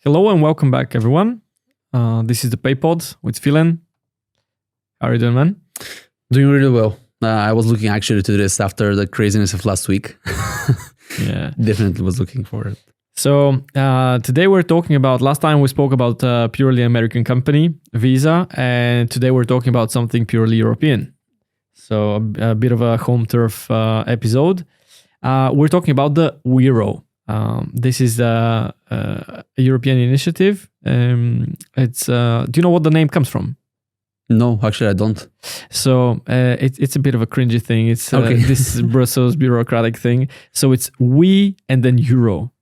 Hello and welcome back, everyone. This is the PayPod with Philan. How are you doing, man? Doing really well. I was looking actually to this after the craziness of last week. Yeah. Definitely was looking for it. So today we're talking about, last time we spoke about a purely American company, Visa, and today we're talking about something purely European. So a bit of a home turf episode. We're talking about the Wero. This is a European initiative. It's do you know what the name comes from? No, actually I don't. So it's a bit of a cringy thing. It's this Brussels bureaucratic thing. So it's we and then Euro.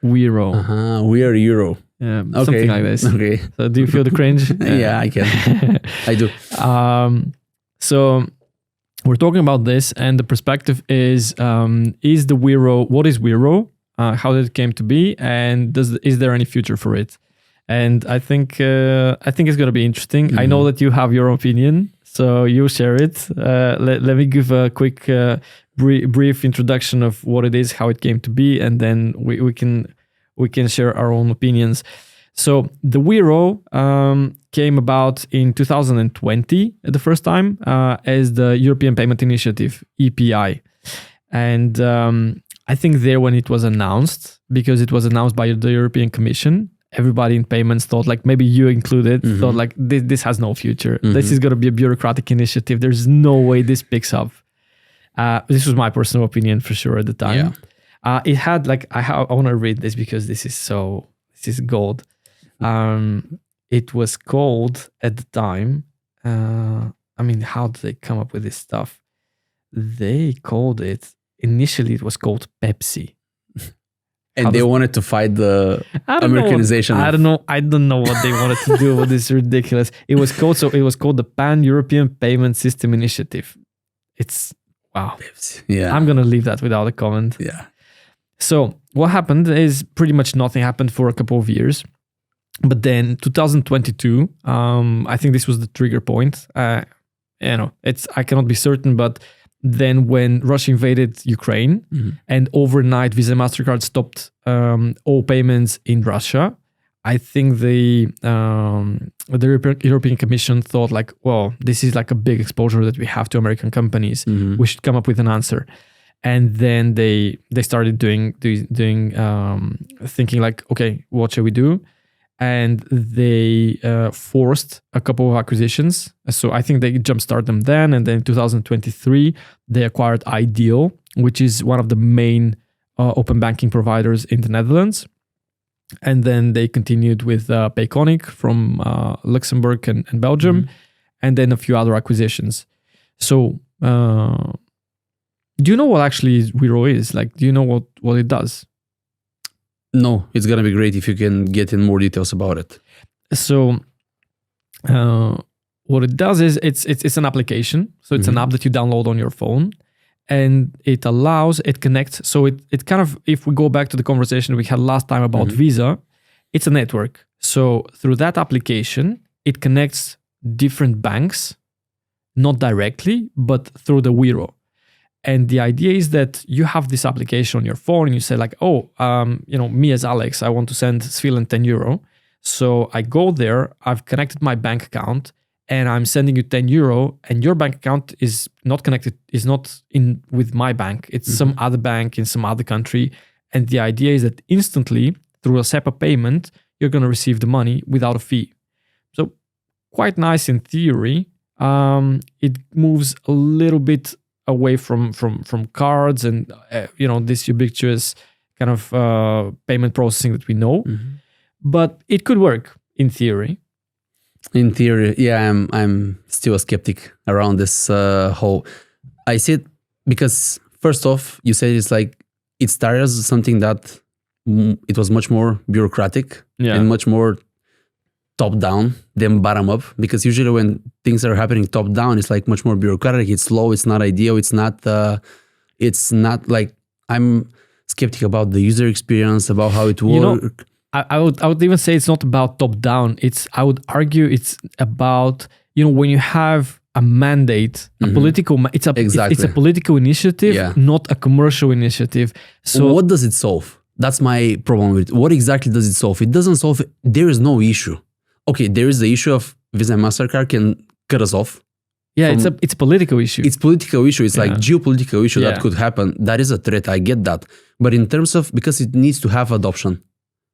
Wero. We are Euro. Yeah, something like this. Okay. So do you feel the cringe? Yeah, I can. I do. So we're talking about this, and the perspective is the Wero, what is Wero? How did it came to be, and is there any future for it? And I think it's going to be interesting. Mm-hmm. I know that you have your opinion, so you share it. Let me give a quick brief introduction of what it is, how it came to be, and then we can share our own opinions. So the Wero came about in 2020 the first time as the European Payment Initiative, EPI. And I think there when it was announced, because it was announced by the European Commission, everybody in payments thought, like maybe you included, thought like this has no future. This is going to be a bureaucratic initiative. There's no way this picks up. This was my personal opinion for sure at the time. Yeah. It had like, I want to read this because this is gold. It was called at the time, how did they come up with this stuff? They called it, initially it was called Pepsi. And they wanted to fight the Americanization. I don't know what they wanted to do with this ridiculous. It was called the Pan-European Payment System Initiative. It's wow. Pepsi. Yeah. I'm gonna leave that without a comment. Yeah. So what happened is pretty much nothing happened for a couple of years. But then 2022, I think this was the trigger point. I cannot be certain, but then when Russia invaded Ukraine and overnight Visa and Mastercard stopped all payments in Russia, I think the European Commission thought like, well, this is like a big exposure that we have to American companies. We should come up with an answer. And then they started doing thinking like, okay, what should we do? And they forced a couple of acquisitions. So I think they jumpstart them then. And then in 2023, they acquired Ideal, which is one of the main open banking providers in the Netherlands. And then they continued with Payconic from Luxembourg and Belgium, and then a few other acquisitions. So do you know what actually Wero is? Like, do you know what it does? No, it's going to be great if you can get in more details about it. So what it does is it's an application. So it's an app that you download on your phone, and it connects. So it kind of, if we go back to the conversation we had last time about Visa, it's a network. So through that application, it connects different banks, not directly, but through the Wero. And the idea is that you have this application on your phone and you say like, me as Alex, I want to send Philan 10 euro. So I go there, I've connected my bank account and I'm sending you 10 euro, and your bank account is not connected, is not in with my bank. It's some other bank in some other country. And the idea is that instantly through a SEPA payment, you're going to receive the money without a fee. So quite nice in theory. It moves a little bit away from cards and this ubiquitous kind of payment processing that we know, but it could work in theory. In theory, yeah, I'm still a skeptic around this whole. I see it because first off, you said it's like it started as something that it was much more bureaucratic and much more top down than bottom up, because usually when things are happening top down, it's like much more bureaucratic. It's slow. It's not ideal. It's not like, I'm skeptic about the user experience, about how it works. I would even say it's not about top down. I would argue it's about, when you have a mandate, a political, it's a political initiative, not a commercial initiative. So what does it solve? That's my problem with it. What exactly does it solve? It doesn't solve. There is no issue. Okay, there is the issue of Visa and Mastercard can cut us off. Yeah, it's a political issue. It's political issue. It's like geopolitical issue that Yeah. could happen. That is a threat. I get that. But in terms of, because it needs to have adoption.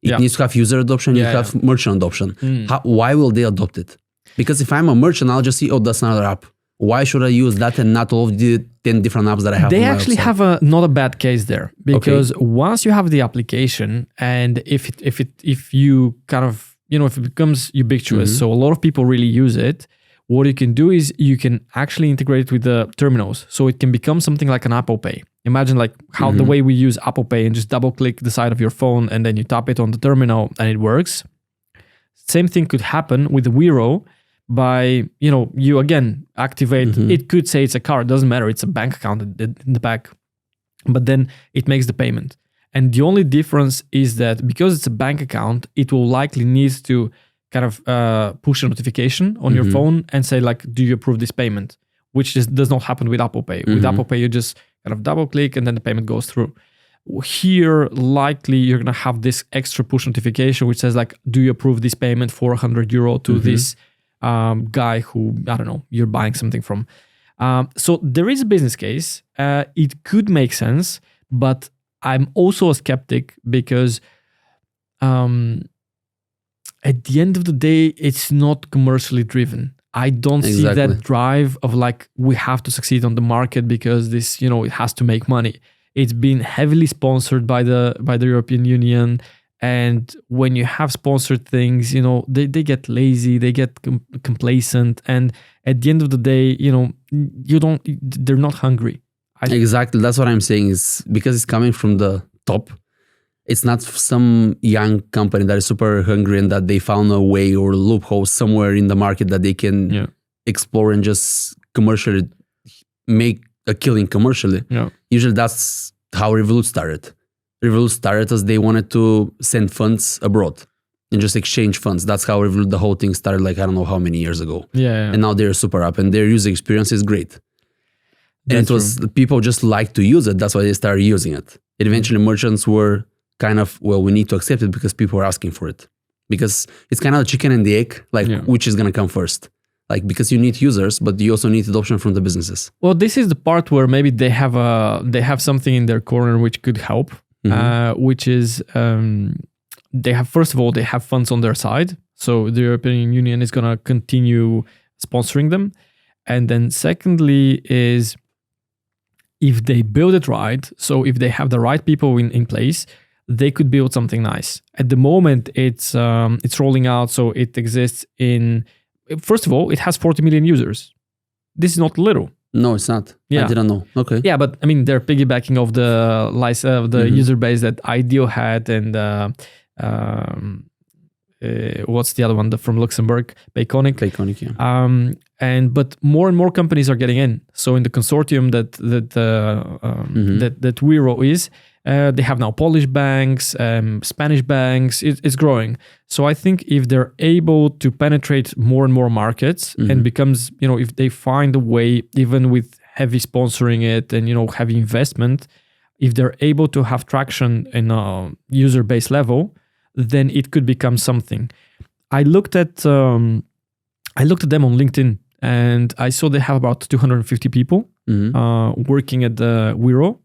It Yeah. needs to have user adoption. You Yeah, have merchant adoption. Mm. Why will they adopt it? Because if I'm a merchant, I'll just see, oh, that's another app. Why should I use that and not all of the 10 different apps that I have? They on my actually website? have not a bad case there, because once you have the application, and if you kind of, if it becomes ubiquitous, Mm-hmm. so a lot of people really use it, what you can do is you can actually integrate it with the terminals. So it can become something like an Apple Pay. Imagine like how Mm-hmm. the way we use Apple Pay and just double click the side of your phone and then you tap it on the terminal and it works. Same thing could happen with the Wero by, you again activate, Mm-hmm. it could say it's a card, doesn't matter, it's a bank account in the back, but then it makes the payment. And the only difference is that because it's a bank account, it will likely need to kind of push a notification on your phone and say like, do you approve this payment? Which does not happen with Apple Pay. With Apple Pay, you just kind of double click and then the payment goes through. Here, likely you're gonna have this extra push notification which says like, do you approve this payment for €100 to this guy who, I don't know, you're buying something from. So there is a business case. It could make sense, but I'm also a skeptic because at the end of the day, it's not commercially driven. I don't see that drive of like, we have to succeed on the market because this, it has to make money. It's been heavily sponsored by the European Union. And when you have sponsored things, they get lazy, they get complacent. And at the end of the day, they're not hungry. Exactly. That's what I'm saying, is because it's coming from the top. It's not some young company that is super hungry and that they found a way or loophole somewhere in the market that they can explore and just commercially make a killing commercially. Yeah. Usually that's how Revolut started. Revolut started as they wanted to send funds abroad and just exchange funds. That's how Revolut, the whole thing started, like I don't know how many years ago. Yeah. And now they're a super app and their user experience is great. And That's it was, people just like to use it. That's why they started using it. And eventually merchants were kind of, well, we need to accept it because people are asking for it. Because it's kind of a chicken and the egg, like which is going to come first? Like, because you need users, but you also need adoption from the businesses. Well, this is the part where maybe they have something in their corner which could help, which is they have, first of all, they have funds on their side. So the European Union is going to continue sponsoring them. And then secondly is if they build it right, so if they have the right people in place, they could build something nice. At the moment, it's rolling out, so it exists in. First of all, it has 40 million users. This is not little. No, it's not. Yeah. I didn't know. Okay. Yeah, but I mean, they're piggybacking off the user base that IDEO had, and what's the other one from Luxembourg? Payconic. Payconic, yeah. But more and more companies are getting in. So in the consortium that Wero is, they have now Polish banks, Spanish banks. It's growing. So I think if they're able to penetrate more and more markets and becomes, if they find a way, even with heavy sponsoring it and, heavy investment, if they're able to have traction in a user base level, then it could become something. I looked at them on LinkedIn and I saw they have about 250 people working at the Wero.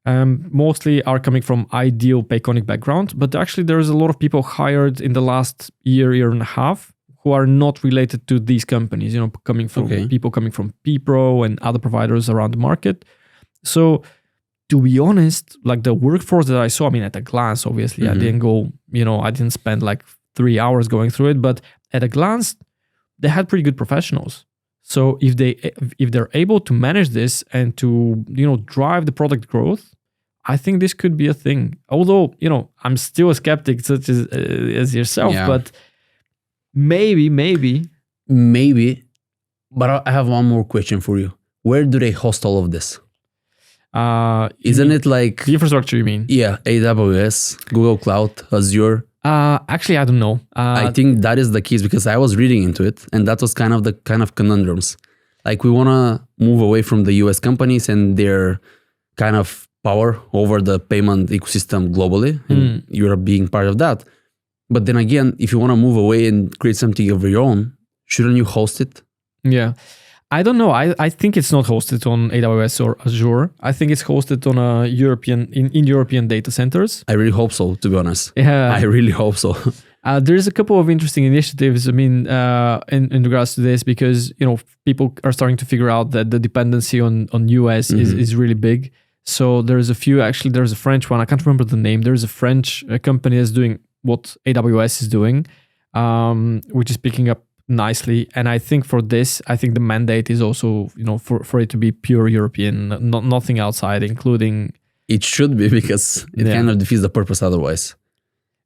Mostly are coming from IDEO Payconic background, but actually there's a lot of people hired in the last year and a half who are not related to these companies, coming from people coming from PPro and other providers around the market. So to be honest, like the workforce that I saw, I mean, at a glance, obviously I didn't go, I didn't spend like 3 hours going through it, but at a glance, they had pretty good professionals. So if they're able to manage this and to, drive the product growth, I think this could be a thing. Although, I'm still a skeptic such as yourself, but maybe. But I have one more question for you. Where do they host all of this? Isn't it like the infrastructure, you mean? Yeah, AWS, Google Cloud, Azure. Actually, I don't know. I think that is the keys because I was reading into it and that was kind of conundrums. Like we want to move away from the US companies and their kind of power over the payment ecosystem globally, and Europe being part of that. But then again, if you want to move away and create something of your own, shouldn't you host it? Yeah. I don't know. I think it's not hosted on AWS or Azure. I think it's hosted on a in European data centers. I really hope so, to be honest. Yeah. I really hope so. There's a couple of interesting initiatives, I mean, in regards to this, because, people are starting to figure out that the dependency on US is really big. So there's a French one. I can't remember the name. There's a French company that's doing what AWS is doing, which is picking up nicely. And I think for this, the mandate is also, for it to be pure European, nothing outside, including... It should be, because it kind of defeats the purpose otherwise.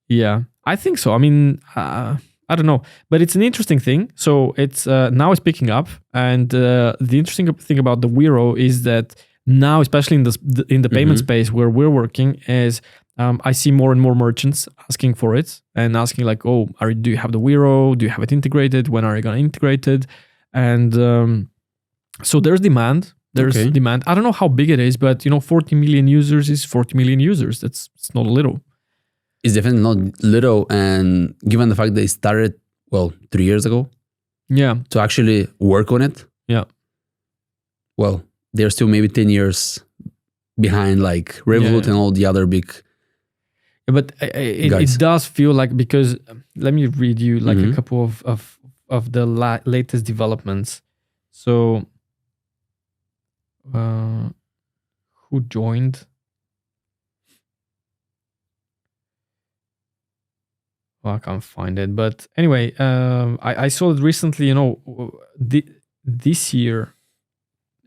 Yeah, I think so. I mean, I don't know, but it's an interesting thing. So it's now it's picking up, and the interesting thing about the Wero is that now, especially in the payment space where we're working, is I see more and more merchants asking for it and asking like, "Oh, do you have the Wero? Do you have it integrated? When are you going to integrate it?" And so there's demand. There's demand. I don't know how big it is, but 40 million users is 40 million users. It's not little. It's definitely not little, and given the fact they started 3 years ago, to actually work on it, they're still maybe 10 years behind like Revolut and all the other big. Yeah, but it does feel like, because let me read you like a couple of the latest developments. So, who joined? Well, I can't find it, but anyway, I saw it recently. This year,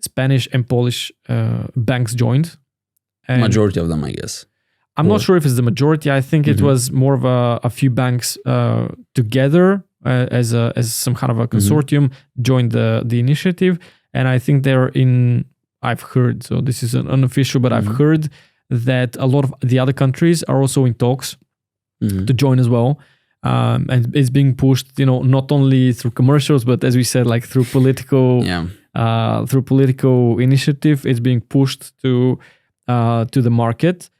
Spanish and Polish banks joined. And majority of them, I guess. I'm not sure if it's the majority. I think it was more of a few banks together as some kind of a consortium joined the initiative, and I think they're in. I've heard, so this is unofficial, but I've heard that a lot of the other countries are also in talks to join as well, and it's being pushed, not only through commercials, but as we said, like through political, initiative. It's being pushed to the market.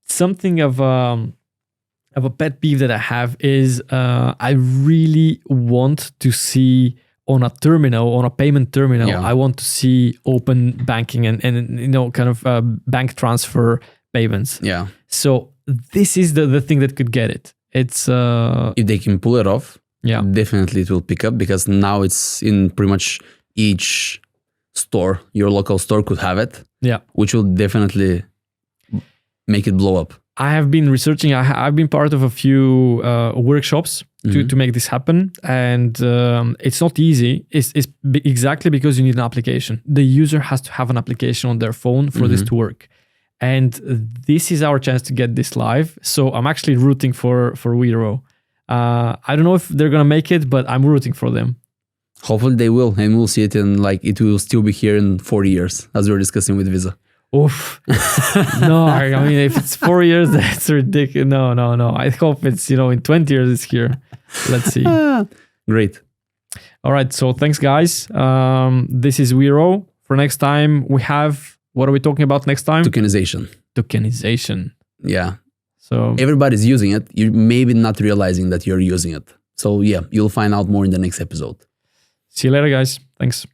Something of a pet peeve that I have is I really want to see on a payment terminal. I want to see open banking and kind of bank transfer payments. Yeah. So this is the thing that could get it. It's if they can pull it off, definitely it will pick up, because now it's in pretty much each store. Your local store could have it. Yeah. Which will definitely make it blow up. I have been researching. I've been part of a few workshops to make this happen, and it's not easy. It's exactly because you need an application. The user has to have an application on their phone for this to work, and this is our chance to get this live. So I'm actually rooting for Wero. I don't know if they're gonna make it, but I'm rooting for them. Hopefully they will, and we'll see it in it will still be here in 40 years, as we were discussing with Visa. Oof. No, I mean, if it's 4 years, that's ridiculous. No. I hope it's, in 20 years it's here. Let's see. Great. All right. So thanks, guys. This is Wero. For next time, we have, what are we talking about next time? Tokenization. Yeah. So everybody's using it. You're maybe not realizing that you're using it. So yeah, you'll find out more in the next episode. See you later, guys. Thanks.